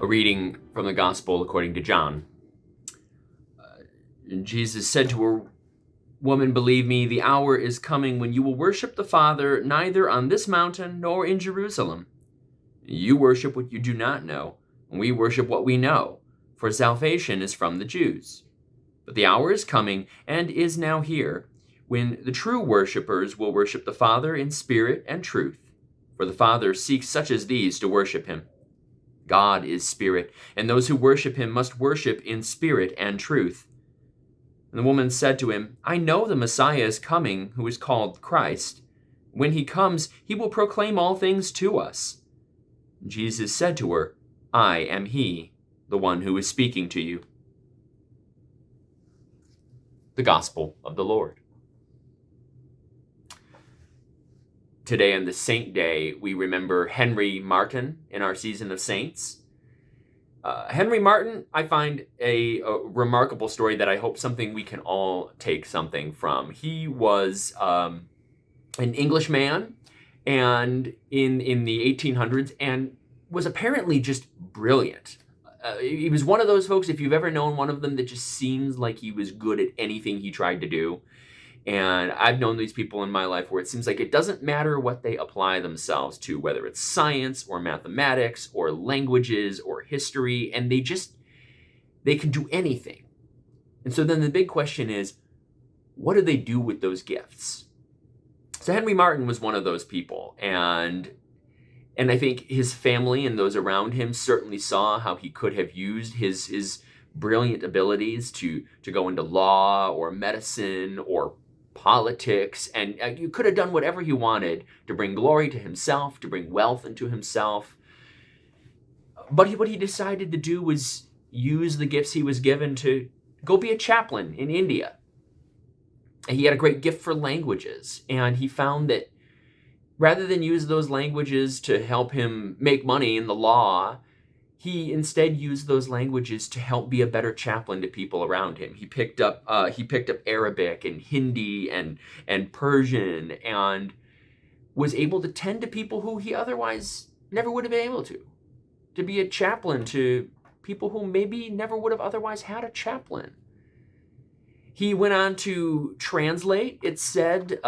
A reading from the Gospel according to John. Jesus said to her, "Woman, believe me, the hour is coming when you will worship the Father neither on this mountain nor in Jerusalem. You worship what you do not know, and we worship what we know, for salvation is from the Jews. But the hour is coming, and is now here, when the true worshipers will worship the Father in spirit and truth, for the Father seeks such as these to worship him. God is spirit, and those who worship him must worship in spirit and truth." And the woman said to him, "I know the Messiah is coming, who is called Christ. When he comes, he will proclaim all things to us." Jesus said to her, "I am he, the one who is speaking to you." The Gospel of the Lord. Today on the Saint Day, we remember Henry Martyn in our season of saints. Henry Martyn, I find a remarkable story that I hope something we can all take something from. He was an English man, and in the 1800s, and was apparently just brilliant. He was one of those folks, if you've ever known one of them, that just seems like he was good at anything he tried to do. And I've known these people in my life where it seems like it doesn't matter what they apply themselves to, whether it's science or mathematics or languages or history, and they can do anything. And so then the big question is, what do they do with those gifts? So Henry Martyn was one of those people, and I think his family and those around him certainly saw how he could have used his brilliant abilities to go into law or medicine or politics, and you could have done whatever he wanted to bring glory to himself, to bring wealth into himself. But what he decided to do was use the gifts he was given to go be a chaplain in India. And he had a great gift for languages, and he found that rather than use those languages to help him make money in the law, he instead used those languages to help be a better chaplain to people around him. He picked up Arabic and Hindi and Persian, and was able to tend to people who he otherwise never would have been able to be a chaplain to people who maybe never would have otherwise had a chaplain. He went on to translate, it said,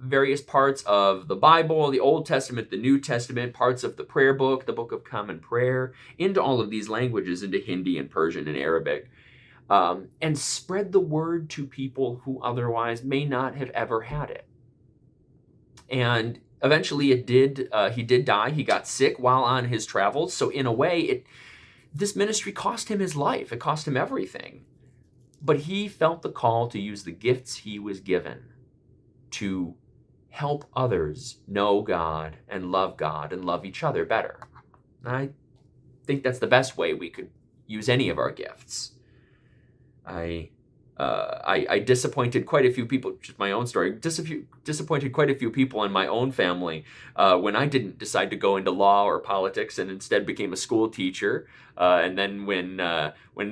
various parts of the Bible, the Old Testament, the New Testament, parts of the prayer book, the Book of Common Prayer, into all of these languages, into Hindi and Persian and Arabic, and spread the word to people who otherwise may not have ever had it. And eventually he did die. He got sick while on his travels. So in a way, this ministry cost him his life. It cost him everything. But he felt the call to use the gifts he was given to help others know God and love each other better. And I think that's the best way we could use any of our gifts. I disappointed quite a few people, just my own story, disappointed quite a few people in my own family when I didn't decide to go into law or politics and instead became a school teacher. And then when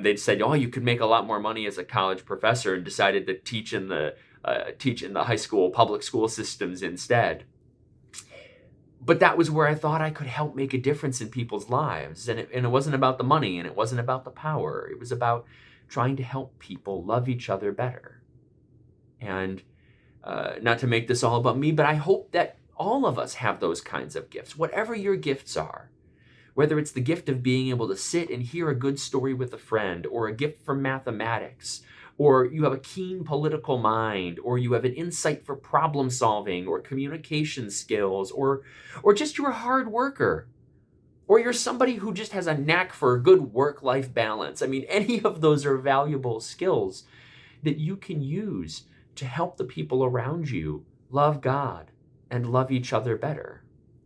they said, "Oh, you could make a lot more money as a college professor," and decided to teach in the high school, public school systems instead. But that was where I thought I could help make a difference in people's lives. And it wasn't about the money, and it wasn't about the power. It was about trying to help people love each other better. And not to make this all about me, but I hope that all of us have those kinds of gifts, whatever your gifts are. Whether it's the gift of being able to sit and hear a good story with a friend, or a gift for mathematics, or you have a keen political mind, or you have an insight for problem solving or communication skills, or just you're a hard worker, or you're somebody who just has a knack for a good work-life balance. I mean, any of those are valuable skills that you can use to help the people around you love God and love each other better.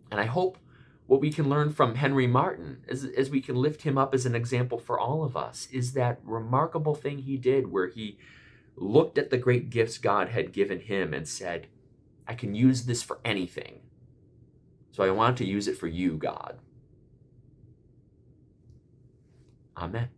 And I hope what we can learn from Henry Martyn, as we can lift him up as an example for all of us, is that remarkable thing he did where he looked at the great gifts God had given him and said, "I can use this for anything. So I want to use it for you, God." Amen.